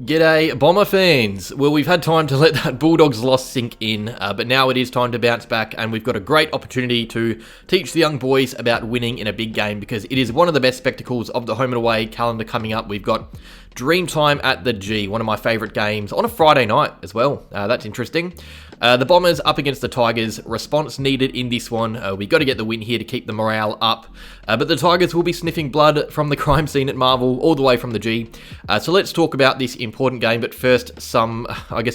G'day, Bomber fans! Well, we've had time to let that Bulldogs loss sink in, but now it is time to bounce back, and we've got a great opportunity to teach the young boys about winning in a big game, because it is one of the best spectacles of the home and away calendar coming up. We've got Dreamtime at the G, one of my favourite games, on a Friday night as well. That's interesting. The Bombers up against the Tigers. Response needed in this one. We got to get the win here to keep the morale up. But the Tigers will be sniffing blood from the crime scene at Marvel all the way from the G. So let's talk about this important game. But first,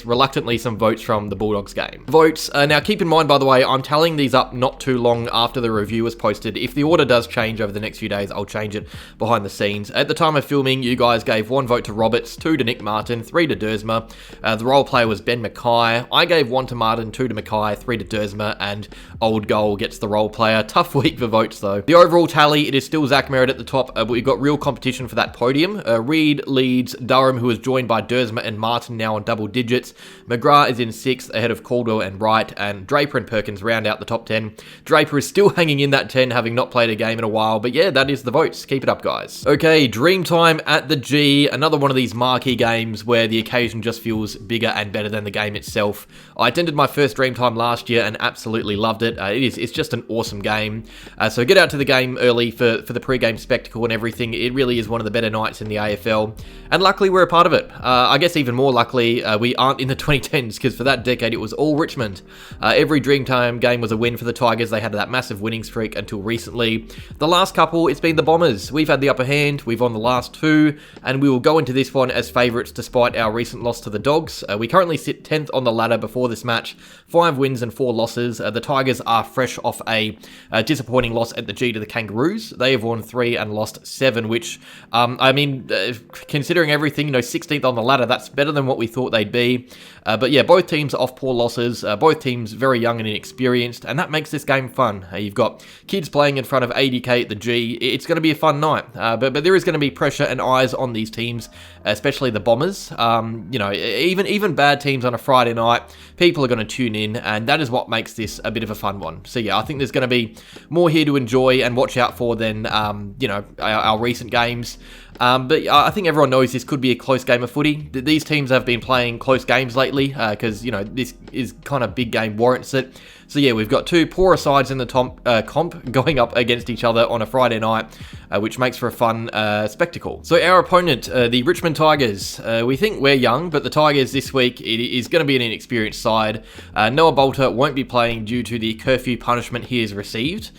reluctantly, some votes from the Bulldogs game. Votes. Now, keep in mind, by the way, I'm tallying these up not too long after the review was posted. If the order does change over the next few days, I'll change it behind the scenes. At the time of filming, you guys gave 1 vote to Roberts, 2 to Nick Martin, 3 to Dersma. The role player was Ben Mackay. I gave 1 to Martin, 2 to Mackay, 3 to Dersma, and Old Goal gets the role player. Tough week for votes, though. The overall tally, it is still Zach Merritt at the top, but we've got real competition for that podium. Reed leads Durham, who is joined by Dersma and Martin now on double digits. McGrath is in 6th, ahead of Caldwell and Wright, and Draper and Perkins round out the top 10. Draper is still hanging in that 10, having not played a game in a while, but yeah, that is the votes. Keep it up, guys. Okay, Dreamtime at the G, another one of these marquee games where the occasion just feels bigger and better than the game itself. I attended my first Dreamtime last year and absolutely loved it. It's just an awesome game. So get out to the game early for the pre-game spectacle and everything. It really is one of the better nights in the AFL. And luckily we're a part of it. I guess even more luckily, we aren't in the 2010s, because for that decade it was all Richmond. Every Dreamtime game was a win for the Tigers. They had that massive winning streak until recently. The last couple, it's been the Bombers. We've had the upper hand. We've won the last 2, and we will go into this one as favourites despite our recent loss to the Dogs. We currently sit 10th on the ladder before this match. 5 wins and 4 losses. The Tigers are fresh off a disappointing loss at the G to the Kangaroos. They have won 3 and lost 7, which, considering everything, 16th on the ladder, that's better than what we thought they'd be. But yeah, both teams are off poor losses. Both teams very young and inexperienced, and that makes this game fun. You've got kids playing in front of 80k at the G. It's going to be a fun night. But there is going to be pressure and eyes on these teams, especially the Bombers. Even bad teams on a Friday night, people are going to tune in, and that is what makes this a bit of a fun one. So yeah, I think there's going to be more here to enjoy and watch out for than our recent games. But I think everyone knows this could be a close game of footy. These teams have been playing close games lately because, this is kind of big game warrants it. So yeah, we've got 2 poorer sides in the comp going up against each other on a Friday night, which makes for a fun spectacle. So our opponent, the Richmond Tigers, we think we're young, but the Tigers this week is going to be an inexperienced side. Noah Bolter won't be playing due to the curfew punishment he has received.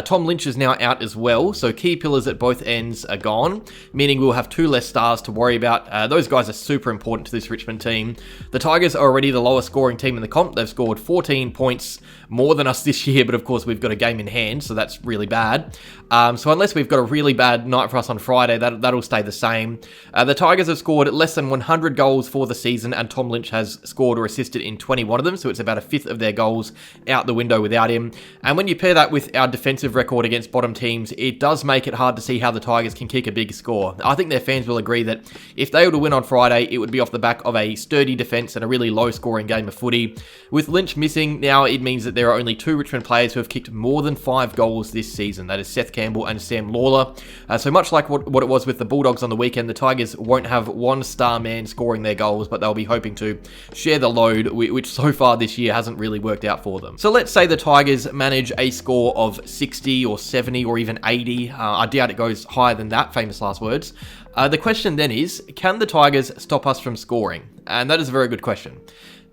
Tom Lynch is now out as well, so key pillars at both ends are gone, meaning we'll have 2 less stars to worry about. Those guys are super important to this Richmond team. The Tigers are already the lowest scoring team in the comp. They've scored 14 points more than us this year, but of course we've got a game in hand, so that's really bad. So unless we've got a really bad night for us on Friday, that'll stay the same. The Tigers have scored less than 100 goals for the season, and Tom Lynch has scored or assisted in 21 of them, so it's about a fifth of their goals out the window without him. And when you pair that with our defensive record against bottom teams, it does make it hard to see how the Tigers can kick a big score. I think their fans will agree that if they were to win on Friday, it would be off the back of a sturdy defence and a really low-scoring game of footy. With Lynch missing now, it means that there are only 2 Richmond players who have kicked more than 5 goals this season. That is Seth Campbell and Sam Lawler. So much like what it was with the Bulldogs on the weekend, the Tigers won't have 1 star man scoring their goals, but they'll be hoping to share the load, which so far this year hasn't really worked out for them. So let's say the Tigers manage a score of 60 or 70 or even 80. I doubt it goes higher than that, famous last words. The question then is, can the Tigers stop us from scoring? And that is a very good question.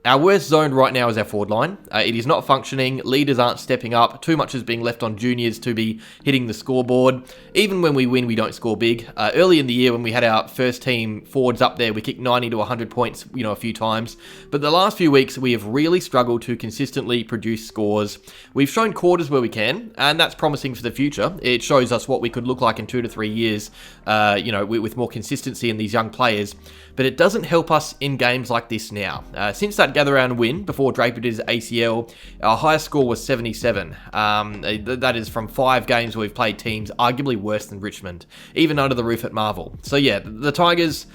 Our worst zone right now is our forward line. It is not functioning. Leaders aren't stepping up. Too much is being left on juniors to be hitting the scoreboard. Even when we win, we don't score big. Early in the year, when we had our first team forwards up there, we kicked 90 to 100 points, a few times. But the last few weeks, we have really struggled to consistently produce scores. We've shown quarters where we can, and that's promising for the future. It shows us what we could look like in 2 to 3 years, with more consistency in these young players. But it doesn't help us in games like this now. Since that gather round win before Draper did his ACL, our highest score was 77. That is from 5 games where we've played teams arguably worse than Richmond, even under the roof at Marvel. So yeah, the Tigers,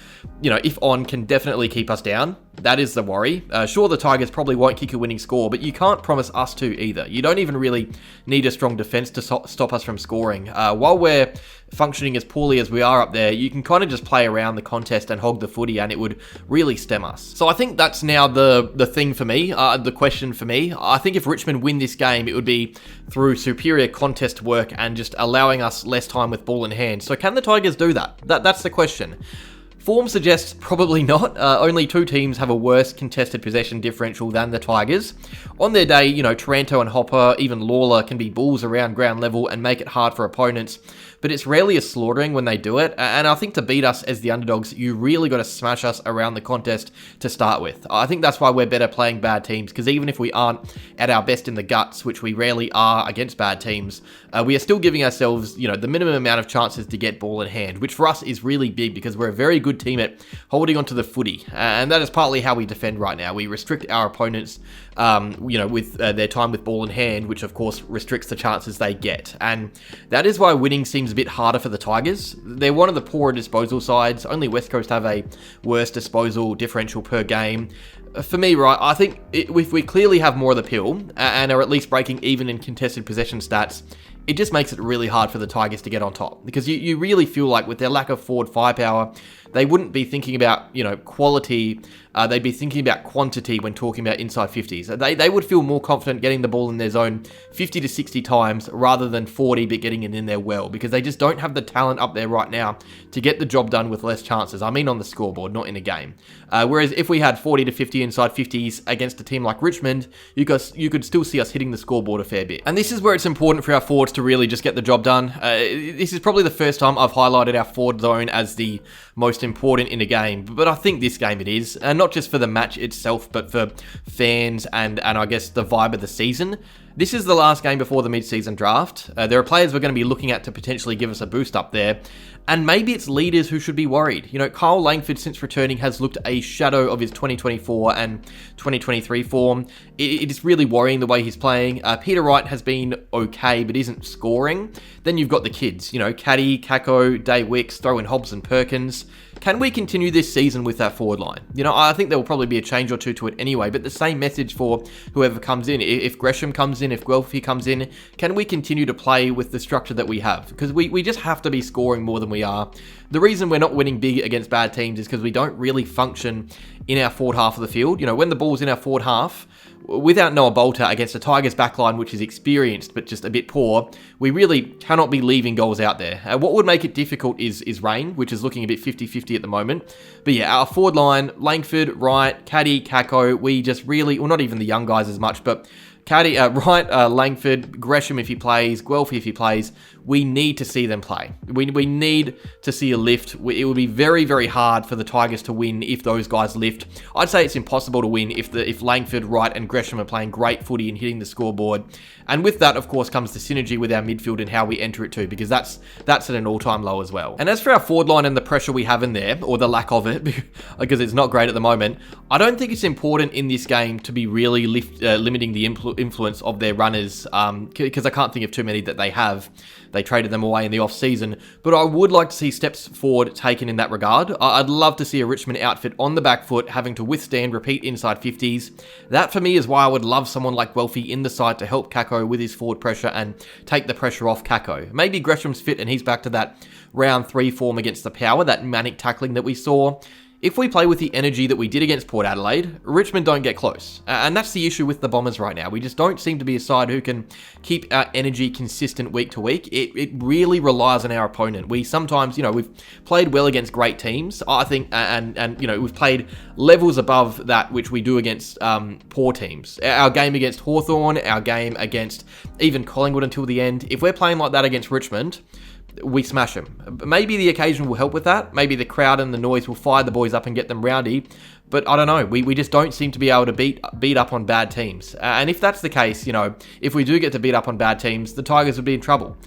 if on, can definitely keep us down. That is the worry. Sure, the Tigers probably won't kick a winning score, but you can't promise us to either. You don't even really need a strong defence to stop us from scoring. While we're functioning as poorly as we are up there, you can kind of just play around the contest and hog the footy, and it would really stem us. So I think that's now the thing for me, the question for me. I think if Richmond win this game, it would be through superior contest work and just allowing us less time with ball in hand. So can the Tigers do that? That's the question. Form suggests probably not. Only 2 teams have a worse contested possession differential than the Tigers. On their day, Taranto and Hopper, even Lawler can be bulls around ground level and make it hard for opponents. But it's rarely a slaughtering when they do it. And I think to beat us as the underdogs, you really got to smash us around the contest to start with. I think that's why we're better playing bad teams, because even if we aren't at our best in the guts, which we rarely are against bad teams, we are still giving ourselves, the minimum amount of chances to get ball in hand, which for us is really big because we're a very good team at holding onto the footy. And that is partly how we defend right now. We restrict our opponents, with their time with ball in hand, which of course restricts the chances they get. And that is why winning seems a bit harder for the Tigers. They're one of the poorer disposal sides. Only West Coast have a worse disposal differential per game. For me, right, I think if we clearly have more of the pill and are at least breaking even in contested possession stats, it just makes it really hard for the Tigers to get on top. Because you really feel like with their lack of forward firepower, they wouldn't be thinking about, quality. They'd be thinking about quantity when talking about inside 50s. They would feel more confident getting the ball in their zone 50 to 60 times rather than 40, but getting it in there well, because they just don't have the talent up there right now to get the job done with less chances. I mean on the scoreboard, not in a game. Whereas if we had 40 to 50 inside 50s against a team like Richmond, you could still see us hitting the scoreboard a fair bit. And this is where it's important for our forwards to really just get the job done. This is probably the first time I've highlighted our forward zone as the most important in a game, but I think this game it is, and not just for the match itself, but for fans and I guess the vibe of the season. This is the last game before the mid-season draft. There are players we're going to be looking at to potentially give us a boost up there. And maybe it's leaders who should be worried. Kyle Langford, since returning, has looked a shadow of his 2024 and 2023 form. It is really worrying the way he's playing. Peter Wright has been okay, but isn't scoring. Then you've got the kids, Caddy, Kako, Day Wicks, throw in Hobbs and Perkins. Can we continue this season with that forward line? I think there will probably be a change or two to it anyway, but the same message for whoever comes in. If Gresham comes in, if Guelphy comes in, can we continue to play with the structure that we have? Because we just have to be scoring more than we are. The reason we're not winning big against bad teams is because we don't really function in our forward half of the field. When the ball's in our forward half, without Noah Bolter against a Tigers backline which is experienced but just a bit poor, we really cannot be leaving goals out there. What would make it difficult is rain, which is looking a bit 50-50 at the moment. But yeah, our forward line, Langford, Wright, Caddy, Kako, we just really, well, not even the young guys as much, but Caddy, Wright, Langford, Gresham if he plays, Guelphy if he plays, we need to see them play. We need to see a lift. It would be very, very hard for the Tigers to win if those guys lift. I'd say it's impossible to win if Langford, Wright and Gresham are playing great footy and hitting the scoreboard. And with that, of course, comes the synergy with our midfield and how we enter it too, because that's at an all-time low as well. And as for our forward line and the pressure we have in there, or the lack of it, because it's not great at the moment, I don't think it's important in this game to be really limiting the influence of their runners, because I can't think of too many that they have. They traded them away in the off-season, but I would like to see steps forward taken in that regard. I'd love to see a Richmond outfit on the back foot, having to withstand repeat inside 50s. That for me is why I would love someone like Guelphy in the side to help Kako with his forward pressure and take the pressure off Kako. Maybe Gresham's fit and he's back to that round 3 form against the Power, that manic tackling that we saw. If we play with the energy that we did against Port Adelaide, Richmond don't get close. And that's the issue with the Bombers right now. We just don't seem to be a side who can keep our energy consistent week to week. It really relies on our opponent. We sometimes, we've played well against great teams, I think, and we've played levels above that which we do against poor teams. Our game against Hawthorn, our game against even Collingwood until the end. If we're playing like that against Richmond, we smash them. Maybe the occasion will help with that. Maybe the crowd and the noise will fire the boys up and get them rowdy. But I don't know. We just don't seem to be able to beat up on bad teams. And if that's the case, if we do get to beat up on bad teams, the Tigers would be in trouble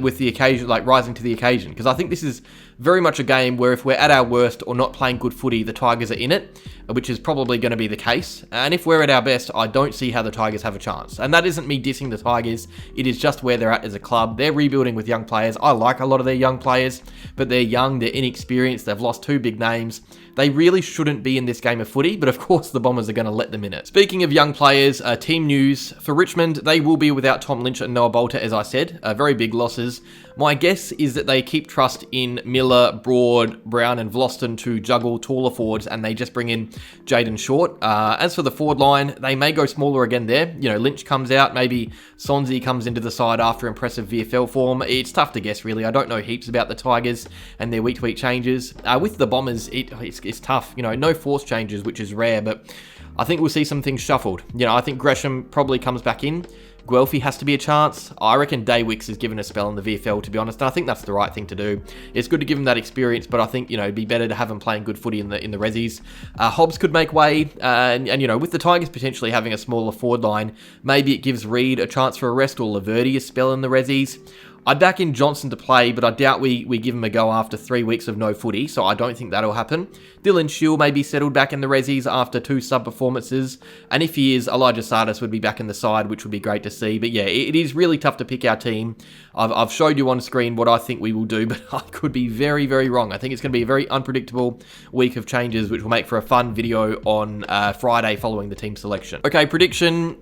with the occasion, like rising to the occasion. Because I think this is very much a game where if we're at our worst or not playing good footy, the Tigers are in it, which is probably going to be the case. And if we're at our best, I don't see how the Tigers have a chance. And that isn't me dissing the Tigers. It is just where they're at as a club. They're rebuilding with young players. I like a lot of their young players, but they're young, they're inexperienced, they've lost 2 big names. They really shouldn't be in this game of footy, but of course the Bombers are going to let them in it. Speaking of young players, team news for Richmond, they will be without Tom Lynch and Noah Bolter, as I said. Very big losses. My guess is that they keep trust in Miller, Broad, Brown and Vloston to juggle taller forwards, and they just bring in Jaden Short. As for the forward line, they may go smaller again there. You know, Lynch comes out, maybe Sonzi comes into the side after impressive VFL form. It's tough to guess, really. I don't know heaps about the Tigers and their week-to-week changes. With the Bombers, it's tough. You know, no force changes, which is rare, but I think we'll see some things shuffled. You know, I think Gresham probably comes back in. Guelphy has to be a chance. I reckon Daywicks is given a spell in the VFL, to be honest. And I think that's the right thing to do. It's good to give him that experience, but I think, you know, it'd be better to have him playing good footy in the Rezzies. Hobbs could make way, and you know, with the Tigers potentially having a smaller forward line, maybe it gives Reid a chance for a rest or Laverty a spell in the Rezzies. I'd back in Johnson to play, but I doubt we give him a go after 3 weeks of no footy, so I don't think that'll happen. Dylan Shield may be settled back in the Rezzies after 2 sub-performances, and if he is, Elijah Sardis would be back in the side, which would be great to see. But yeah, it is really tough to pick our team. I've showed you on screen what I think we will do, but I could be very, very wrong. I think it's going to be a very unpredictable week of changes, which will make for a fun video on Friday following the team selection. Okay, prediction.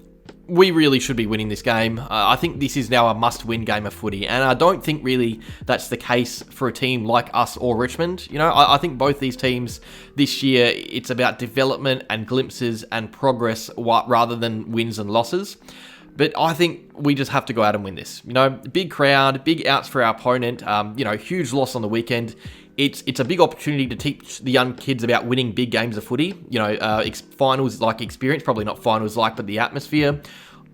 We really should be winning this game. I think this is now a must-win game of footy, and I don't think really that's the case for a team like us or Richmond. You know, I think both these teams this year, it's about development and glimpses and progress rather than wins and losses. But I think we just have to go out and win this. You know, big crowd, big outs for our opponent, you know, huge loss on the weekend. It's a big opportunity to teach the young kids about winning big games of footy. You know, finals-like experience, probably not finals-like, but the atmosphere.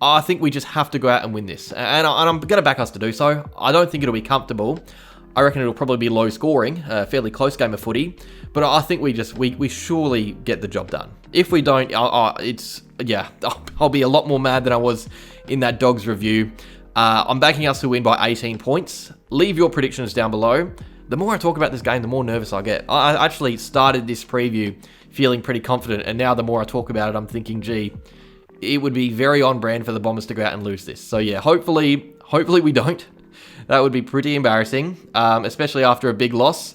I think we just have to go out and win this. And I'm going to back us to do so. I don't think it'll be comfortable. I reckon it'll probably be low scoring, a fairly close game of footy. But I think we surely get the job done. If we don't, I'll be a lot more mad than I was in that Dogs review. I'm backing us to win by 18 points. Leave your predictions down below. The more I talk about this game, the more nervous I get. I actually started this preview feeling pretty confident, and now the more I talk about it, I'm thinking, gee, it would be very on brand for the Bombers to go out and lose this. So yeah, hopefully we don't. That would be pretty embarrassing, especially after a big loss.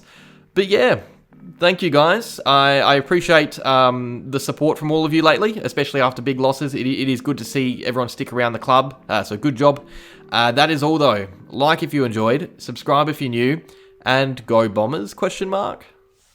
But yeah, thank you guys. I appreciate the support from all of you lately, especially after big losses. It is good to see everyone stick around the club, so good job. That is all though. Like if you enjoyed, subscribe if you're new, and go Bombers, ?